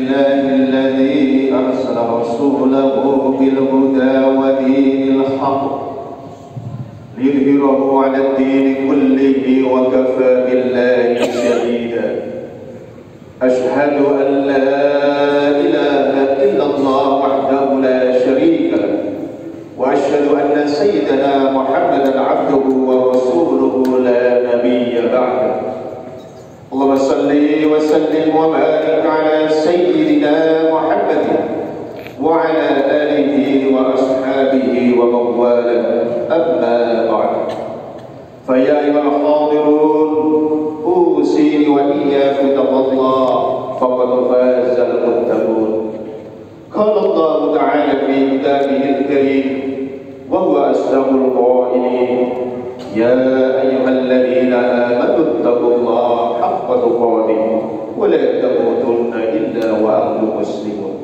لله الذي أرسل رسوله بالهدى ودين الحق ليظهره على الدين كله وكفى بالله شهيدا. أشهد أن لا إله إلا الله وحده لا شريك له، وأشهد أن سيدنا محمدا عبده ورسوله لا نبي بعده. اللهم صل وسلم وبارك على سيدنا محمد وعلى آله وأصحابه ومن والاه. أما بعد، فيا أيها الحاضرون، أوصيني وإياكم بتقوى الله فقد فاز المتقون. قال الله تعالى في كتابه الكريم وهو أصدق القائلين: يا أيها الذين آمنوا اتقوا الله حق تقاته ولا تموتن إلا وأنتم مسلمون.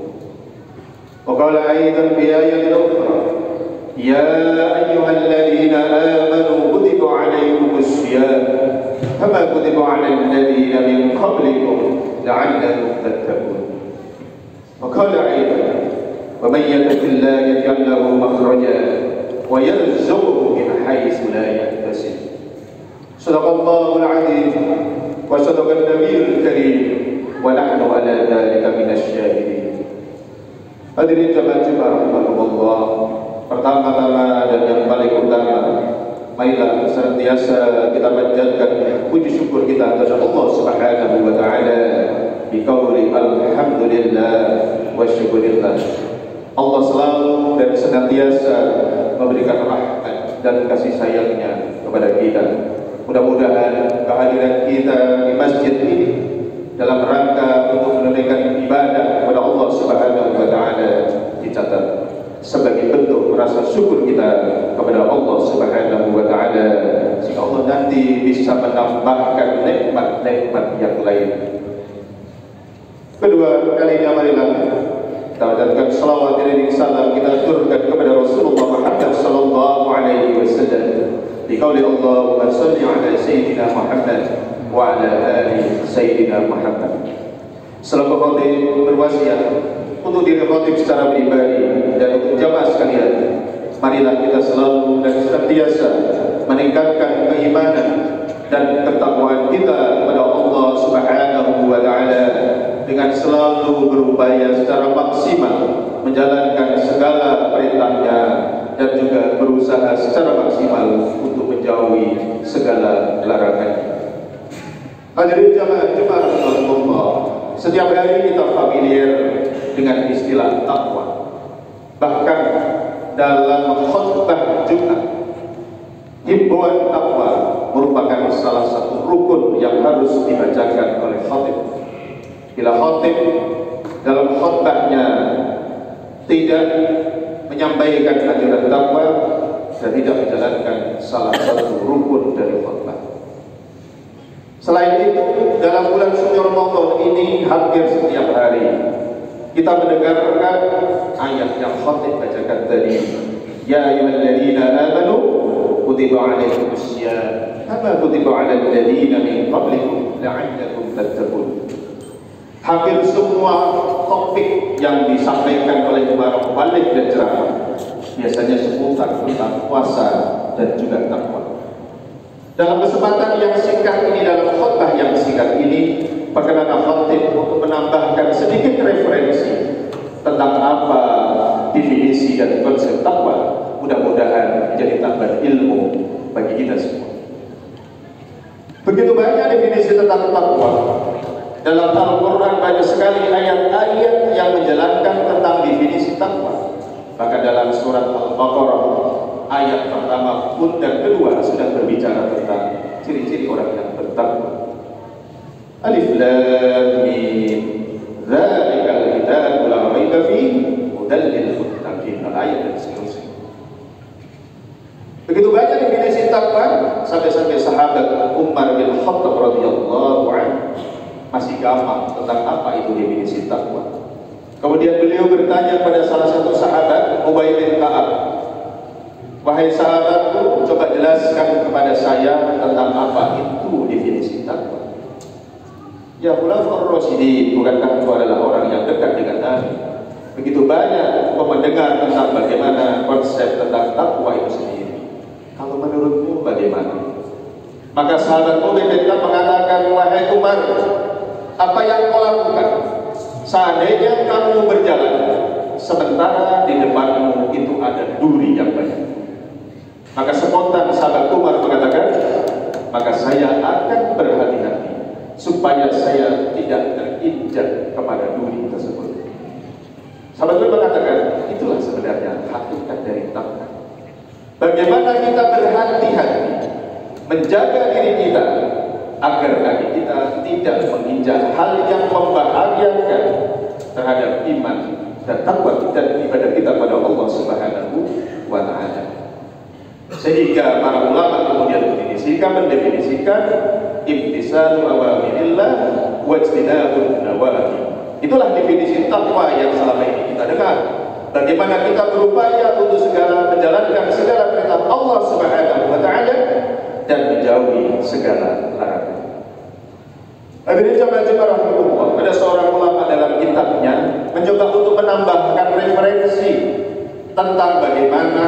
وقال أيضا في آية أخرى: يا أيها الذين آمنوا كتب عليكم الصيام كما كتب على الذين من قبلكم لعلكم تتقون. وقال أيضا: ومن يتق الله يجعل له مخرجا ويرزقه من حيث لا يحتسب. صدق الله العظيم وصدق النبي الكريم ونحن على ذلك من الشاهدين. Hadirin jamaah rahimakumullah, pertama-tama dan yang paling utama, marilah senantiasa kita panjatkan puji syukur kita kepada Allah Subhanahu wa taala bi qauli alhamdulillah wa syukurillah. Allah selalu dan senantiasa memberikan rahmat dan kasih sayangnya kepada kita. Mudah-mudahan kehadiran kita di masjid ini dalam rangka untuk menunaikan ibadah kepada Allah Subhanahu wa taala dicatat sebagai bentuk rasa syukur kita kepada Allah Subhanahu wa taala, sehingga Allah nanti bisa menambahkan nikmat-nikmat yang lain. Kedua kalinya, marilah kita ajarkan salawat dan salam kita aturkan kepada Rasulullah Muhammad sallallahu alaihi wasallam di qauli Allahumma shalli ala sayyidina Muhammad wa ala ali sayyidina Muhammad. Selaku khatib berwasiat untuk diri khatib secara pribadi dan untuk jamaah sekalian, marilah kita selalu dan senantiasa meningkatkan keimanan dan ketakwaan kita kepada Allah Subhanahu wa taala dengan selalu berupaya secara maksimal menjalankan segala perintahnya dan juga berusaha secara maksimal untuk menjauhi segala larangannya. Hadirin jamaah Allah, setiap hari kita familiar dengan istilah takwa. Bahkan dalam khutbah Jumat, himbauan takwa merupakan salah satu rukun yang harus dibacakan oleh khatib. Bila khatib dalam khutbahnya tidak menyampaikan ajaran takwa dan tidak menjalankan salah satu rukun dari khutbah. Selain itu, dalam bulan suci Ramadan ini hampir setiap hari kita mendengarkan ayat yang khatib bacakan tadi. Ya ayyuhalladzina amanu kutiba alaikumussyam kama kutiba alal ladzina min qablikum la'allakum tattaqun. Hampir semua topik yang disampaikan oleh para pembalik dan ceramah biasanya seputar tentang puasa dan juga takwa. Dalam kesempatan yang singkat ini, dalam khutbah yang singkat ini, perkenan khatib untuk menambahkan sedikit referensi tentang apa definisi dan konsep takwa. Mudah-mudahan menjadi tambahan ilmu bagi kita semua. Begitu banyak definisi tentang takwa. Dalam Al-Quran banyak sekali ayat-ayat yang menjelaskan tentang definisi takwa. Maka dalam surat Al-Baqarah ayat pertama pun dan kedua sudah berbicara tentang ciri-ciri orang yang bertakwa. Alif Lam Mim, Dzalikal kitabu la raiba fihi hudal lil muttaqin. Ayat dan seterusnya. Begitu banyak definisi takwa sampai-sampai sahabat Umar bin Khattab radhiyallahu anhu masih gampang tentang apa itu definisi takwa. Kemudian beliau bertanya kepada salah satu sahabat, Ubay bin Ka'ab, wahai sahabatku, coba jelaskan kepada saya tentang apa itu definisi takwa. Ya Khulafaur Rasyidin, bukankah itu adalah orang yang dekat banyak mendengar tentang bagaimana konsep tentang takwa itu sendiri. Kalau menurutmu bagaimana? Maka sahabat Umar bin Khattab mengatakan, wahai Umar, apa yang kau lakukan? Seandainya kamu berjalan, sementara di depanmu itu ada duri yang banyak. Maka spontan sahabat Umar mengatakan, maka saya akan berhati-hati supaya saya tidak terinjak kepada duri tersebut. Sahabat Umar mengatakan, itulah sebenarnya hakikat dari takwa. Bagaimana kita berhati-hati menjaga diri kita agar kaki kita tidak menginjak hal yang membahayakan terhadap iman dan takwa kita dan ibadah kita pada Allah Subhanahu wa Ta'ala. Sehingga para ulama kemudian mendefinisikan imtisalu awamirillah wa ijtinabun nawahi. Itulah definisi takwa yang selama ini kita dengar. Bagaimana kita berupaya untuk menjalankan segala perintah Allah Subhanahu wa Ta'ala dan menjauhi segala larangan. Hadirin jamaah rahimahullah, ada seorang ulama dalam kitabnya mencoba untuk menambahkan referensi tentang bagaimana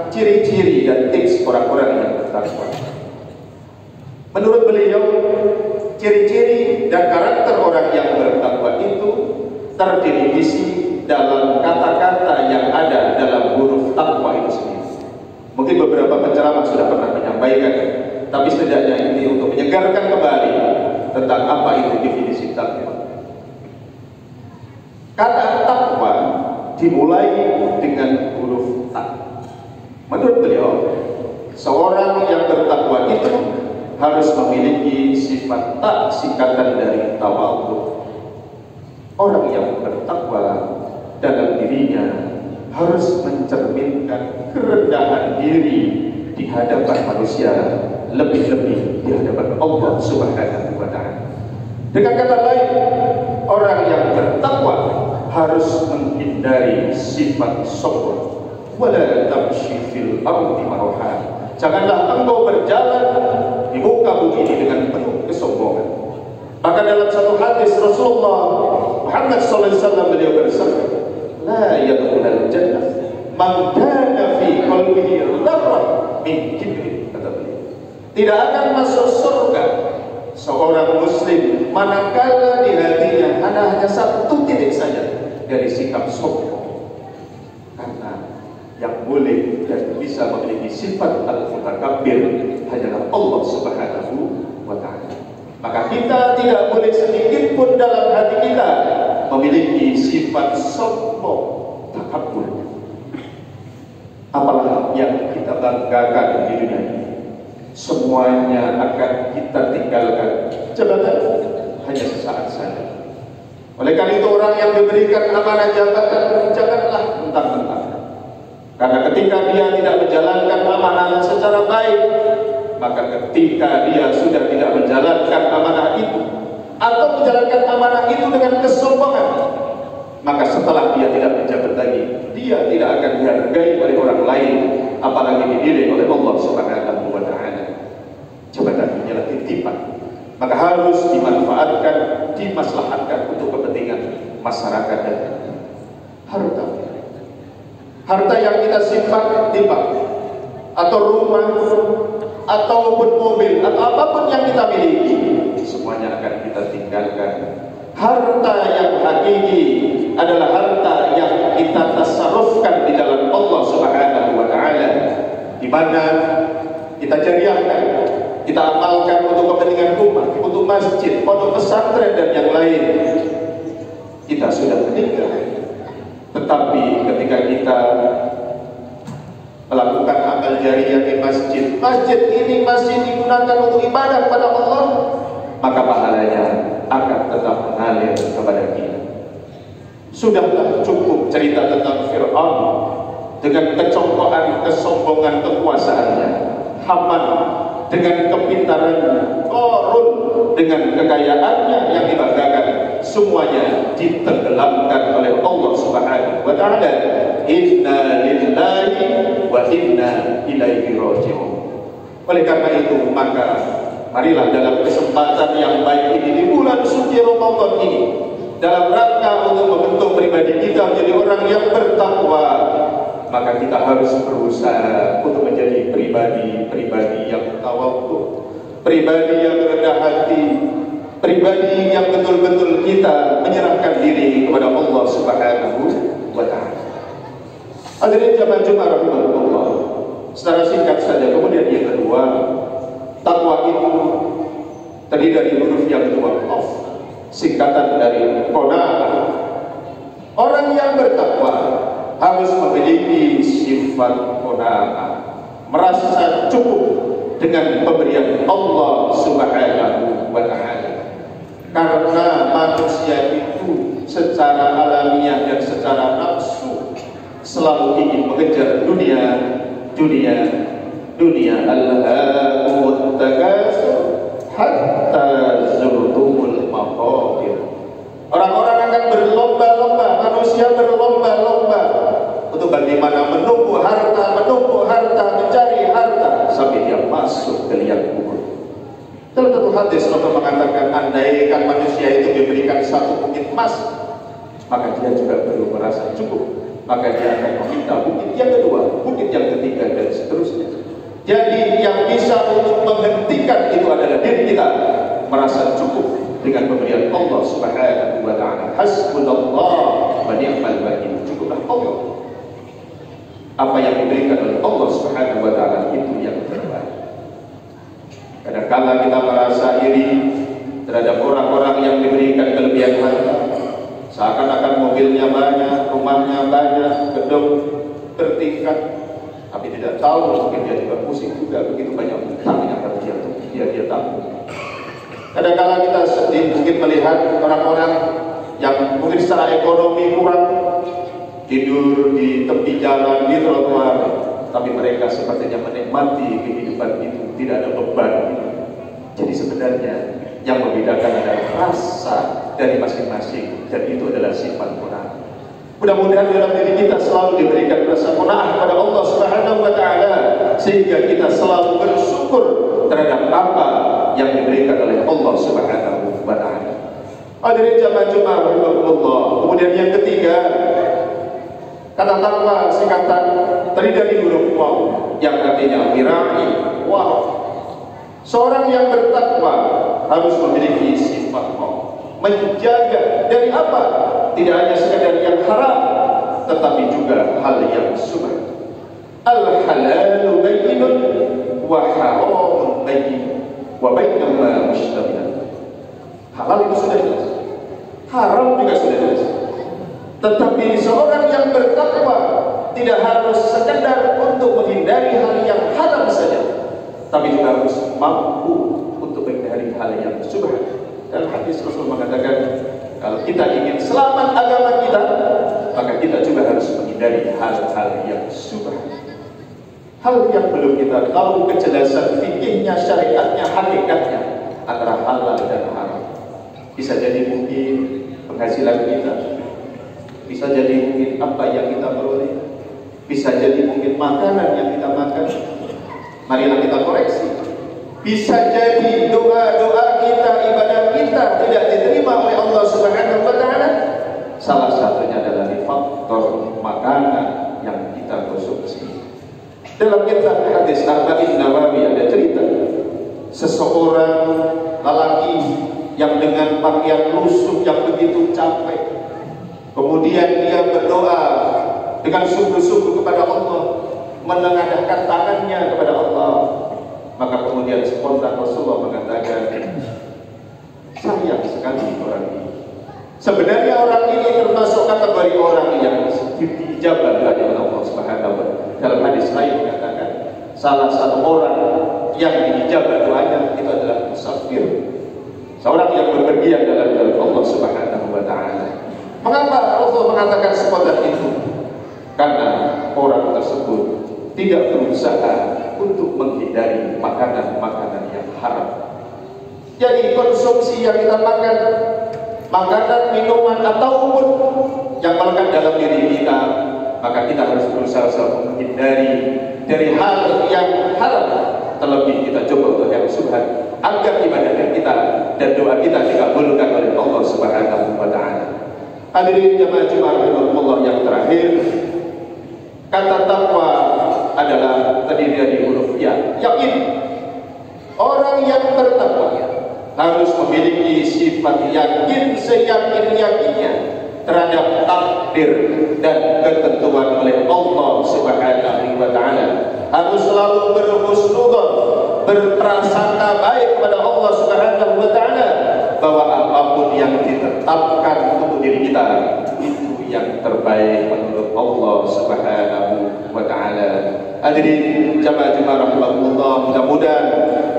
ciri-ciri dan tips orang-orang yang bertakwa. Menurut beliau, ciri-ciri dan karakter orang yang bertakwa itu terdefinisi dalam kata-kata yang ada dalam huruf takwa itu sendiri. Mungkin beberapa penceramah sudah pernah menyampaikan, tapi setidaknya ini untuk menyegarkan kembali tentang apa itu definisi takwa. Kata takwa dimulai dengan huruf ta. Menurut beliau, seorang yang bertakwa itu harus memiliki sifat tak, singkatan dari tawadhu. Orang yang bertakwa dalam dirinya harus mencerminkan kerendahan diri di hadapan manusia, lebih-lebih di hadapan Allah Subhanahu wa Ta'ala. Dengan kata lain, orang yang bertakwa harus menghindari sifat sombong. Wala tamshi fil ardi maraha. Janganlah engkau berjalan di muka bumi ini dengan penuh kesombongan. Maka dalam satu hadis Rasulullah Muhammad SAW beliau bersabda, la yadkhulul jannah man kana fi qalbihi dzarrah min kibrin, kata beliau. Tidak akan masuk surga seorang muslim manakala di hatinya hanya satu titik saja dari sikap sombong. Karena yang boleh dan bisa memiliki sifat al-mutakabbir hanyalah Allah Subhanahu wa Ta'ala. Maka kita tidak boleh sedikit pun dalam hati kita memiliki sifat sombong, takabbur. Apalah yang kita banggakan di dunia ini, semuanya akan kita tinggalkan. Jabatan hanya sesaat saja. Oleh karena itu, orang yang diberikan amanah jabatan janganlah mentang-mentang. Karena ketika dia tidak menjalankan amanah secara baik, maka ketika dia sudah tidak menjalankan amanah itu atau menjalankan amanah itu dengan kesombongan, maka setelah dia tidak menjabat lagi, dia tidak akan dihargai oleh orang lain, apalagi dinilai oleh Allah Subhanahu wa Ta'ala. Jabatan hanyalah titipan, maka harus dimanfaatkan, dimaslahatkan untuk kepentingan masyarakat dan harta yang kita simpan di bank atau rumah ataupun mobil atau apapun yang kita miliki, semuanya akan kita tinggalkan. Harta yang hakiki adalah harta yang kita tasarrufkan di dalam Allah Subhanahu wa Ta'ala, di mana kita jariahkan, kita amalkan untuk kepentingan umat, untuk masjid, pondok pesantren dan yang lain. Kita sudah meninggal, tetapi ketika kita melakukan amal jariah di masjid, masjid ini masih digunakan untuk ibadah kepada Allah, maka pahalanya akan tetap mengalir kepada kita. Sudahlah cukup cerita tentang Fir'aun dengan kecongkoan, kesombongan kekuasaannya, Haman dengan kepintarannya, Qarun dengan kekayaannya yang dibanggakan, semuanya ditenggelamkan oleh Allah Subhanahu wa Ta'ala. Inna lillahi wa inna ilaihi raji'un. Oleh karena itu, maka marilah dalam kesempatan yang baik ini di bulan suci Ramadan ini, dalam rangka untuk membentuk pribadi kita menjadi orang yang harus berusaha untuk menjadi pribadi yang tawadhu, pribadi yang rendah hati, pribadi yang betul-betul kita menyerahkan diri kepada Allah Subhanahu wa Ta'ala. Hadirin jamaah Jumat rahimahullah. Secara singkat saja, kemudian yang kedua, takwa itu terdiri dari huruf yang kedua qaf, singkatan dari qanaah. Orang yang bertakwa harus memiliki sifat qanaah, merasa cukup dengan pemberian Allah Subhanahu wa Ta'ala. Karena manusia itu secara alamiah dan secara nafsu selalu ingin mengejar dunia. Alhaakumut takatsur hatta zurtumul maqabir. Orang-orang akan berlomba-lomba, manusia berlomba-lomba untuk bagaimana menumbuh harta, mencari harta sampai dia masuk ke liang kubur. Dalam satu hadis Rasul mengatakan, andaikan manusia itu diberikan satu bukit emas, maka dia juga perlu merasa cukup. Maka dia akan meminta bukit yang kedua, bukit yang ketiga, dan seterusnya. Jadi yang bisa untuk menghentikan itu adalah diri kita merasa cukup dengan pemberian Allah Subhanahu wa Ta'ala. Hasbunallah wa ni'mal wakil. Cukuplah Allah. Apa yang diberikan oleh Allah Subhanahu wa Ta'ala itu yang terbaik. Kadang-kala kita merasa iri terhadap orang-orang yang diberikan kelebihan harta. Seakan-akan mobilnya banyak, rumahnya banyak, gedung bertingkat, tapi tidak tahu mungkin dia juga pusing juga begitu banyak hutang yang harus dia tanggung. Kadang-kala kita sedih mungkin melihat orang-orang yang mungkin secara ekonomi kurang, tidur di tepi jalan, di trotoar, tapi mereka sepertinya menikmati kehidupan itu, tidak ada beban. Jadi sebenarnya yang membedakan adalah rasa dari masing-masing, dan itu adalah sifat qanaah. Mudah-mudahan dalam diri kita selalu diberikan rasa qanaah kepada Allah Subhanahu wa Ta'ala, sehingga kita selalu bersyukur terhadap apa yang diberikan oleh Allah Subhanahu wa Ta'ala. Hadirin jamaah Jumat rahimahullah. Kemudian yang ketiga, kata takwa singkatan terdiri dari huruf waw yang artinya wira'i, waraq. Seorang yang bertakwa harus memiliki sifat waw, menjaga dari apa? Tidak hanya sekadar yang haram, tetapi juga hal yang subhan. Al-halalu bayyinun wa haramun bayyin wa bainahuma mushtabihat. Halal itu sudah jelas, haram juga sudah jelas. Tetapi seorang yang bertakwa tidak harus sekedar untuk menghindari hal yang haram saja, tapi juga harus mampu untuk menghindari hal yang subhan. Dalam hadis Rasul mengatakan, kalau kita ingin selamat agama kita, maka kita juga harus menghindari hal-hal yang subhan, hal yang belum kita tahu kejelasan fikihnya, syariatnya, hakikatnya, antara halal dan haram. Bisa jadi mungkin penghasilan kita, bisa jadi mungkin apa yang kita peroleh, bisa jadi mungkin makanan yang kita makan. Marilah kita koreksi. Bisa jadi doa-doa kita, ibadah kita tidak diterima oleh Allah Subhanahu wa Ta'ala. Salah satunya adalah di faktor makanan yang kita konsumsi. Dalam kitab hadis Arba'in Nawawi ada cerita seseorang lelaki yang dengan pakaian lusuh yang begitu capek, kemudian dia berdoa dengan sungguh-sungguh kepada Allah, menengadahkan tangannya kepada Allah. Maka kemudian spontan Rasulullah mengatakan, sayang sekali orang ini. Sebenarnya orang ini termasuk kategori orang yang dijabah oleh Allah Subhanahu wa Ta'ala. Dalam hadis lain mengatakan, salah satu orang yang dijabah doanya itu adalah musafir, seorang yang berpergian dalam jalan Allah Subhanahu wa Ta'ala. Mengapa Rasul mengatakan spontan itu? Karena orang tersebut tidak berusaha untuk menghindari makanan-makanan yang haram. Jadi konsumsi yang kita makan, makanan, minuman, ataupun yang melekat dalam diri kita, maka kita harus berusaha menghindari dari hal yang haram. Terlebih kita coba untuk yang subhan, agar ibadah kita dan doa kita dikabulkan oleh Allah Subhanahu wa Ta'ala. Hadirin jamaah Jumat rahimahullah yang terakhir, Kata takwa adalah terdiri dari huruf ya, yakin. Orang yang bertakwa harus memiliki sifat yakin seyakin-yakinnya terhadap takdir dan ketentuan oleh Allah Subhanahu wa taala. Harus selalu berhusnudzon, berprasangka baik kepada Allah Subhanahu wa taala bahwa apapun yang ditetapkan untuk diri kita itu yang terbaik menurut Allah Subhanahu wa taala. Hadirin jamaah rahimahullah, mudah-mudahan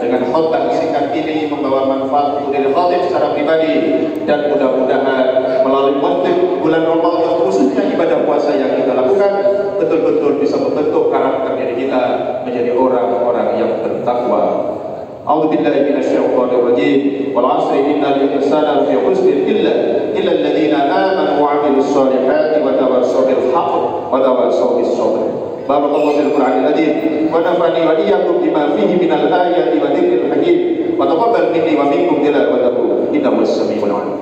dengan khutbah singkat ini membawa manfaat untuk diri khatib secara pribadi, dan mudah-mudahan melalui motif bulan Ramadan khususnya ibadah puasa yang kita lakukan betul-betul bisa membentuk karakter diri kita menjadi orang-orang yang bertakwa. A'udzu billahi minasyaitonir rajim. Wal 'asri innal insana lafi khusr illa alladziina aamanu wa 'amilus shaalihati wa tawassaw bil haqq wa tawassaw bis sabr. Barakallahu fil Qur'anil Azim wa nafa'ani wa iyyakum bima fihi minal ayati wa dzikril hakim wa taqabbal minni wa minkum tilawatahu innahu as-sami'ul 'alim.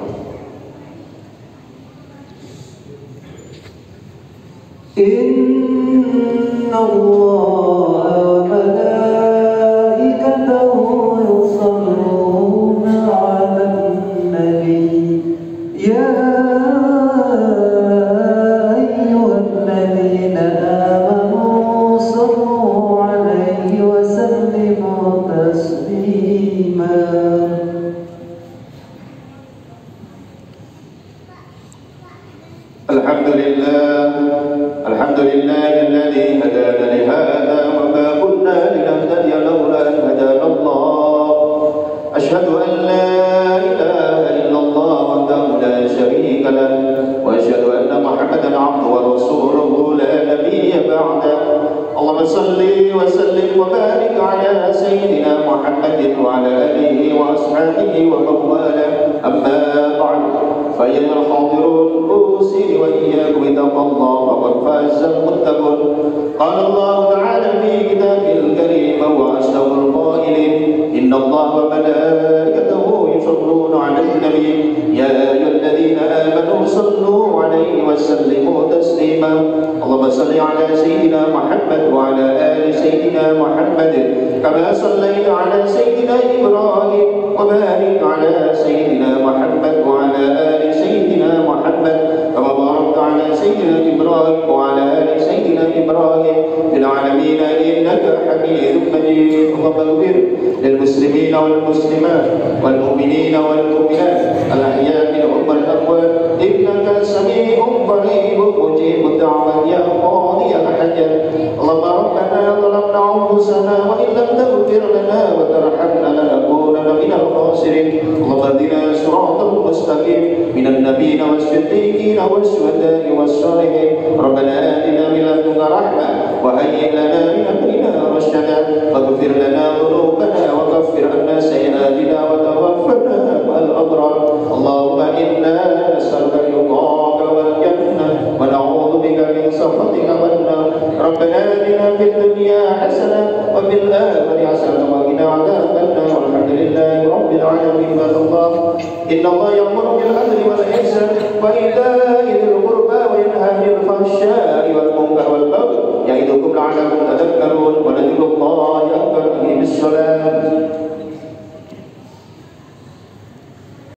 Inna Allaha wa malaikatahu yusalluna 'alan nabi ya ayyuhalladzina amanu sallu 'alaihi wa sallimu taslima. Alhamdulillahilladzi hadana li hadza wa ma kunna linahtadiya laula an hadana Allah. Asyhadu an la ilaha illallah wahdahu la syarika lahu wa asyhadu anna Muhammadan 'abduhu wa rasuluhu la nabiyya ba'dahu. Allahumma shalli wa sallim wa barik ala sayyidina Muhammadin wa ala alihi wa ashabihi wa man wala. Amma ba'du. فأيها الحاضرون أوصي وإياكم بتقوى الله فقد فاز المتقون. قال الله تعالى في كتابه الكريم وأصدق القائلين إن الله وملائكته يصلون على النبي يا أيها الذين آمنوا صلوا عليه وسلموا تسليما. اللهم صل على سيدنا محمد وعلى آل سيدنا محمد كما صليت على سيدنا إبراهيم وبارك على سيدنا محمد وعلى آل سيدنا محمد كما باركت على سيدنا إبراهيم وعلى آل سيدنا إبراهيم في العالمين إنك حميد مجيد. اللهم اغفر للمسلمين والمسلمات والمؤمنين والمؤمنات الأحياء منهم والأموات إنك سميع قريب مجيب الدعوات يا قاضي الحاجات. اللهم ربنا ظلمنا أنفسنا وإن لم تغفر لنا وترحمنا لنكونن من الخاسرين. اللهم اهدنا صراطا المستقيم من النبيين والصديقين والشهداء والصالحين. ربنا آتنا من لدنك رحمة وهيئ لنا من أمرنا رشدا واغفر لنا ذنوبنا وكفر عنا سيئاتنا وتوفنا مع الأبرار. اللهم إنا نسألك رضاك والجنة ونعوذ بك من سخطك والنار. ربنا آتنا في الدنيا حسنة وفي الآخرة حسنة وقنا عذاب النار. والحمد لله رب العالمين. الله إن الله يأمر بالعدل والإحسان وإيتاء ذي القربى وينهى عن الفحشاء والمنكر والبغي يعظكم لعلكم تذكرون. ولذكر الله أكبر. بالصلاة.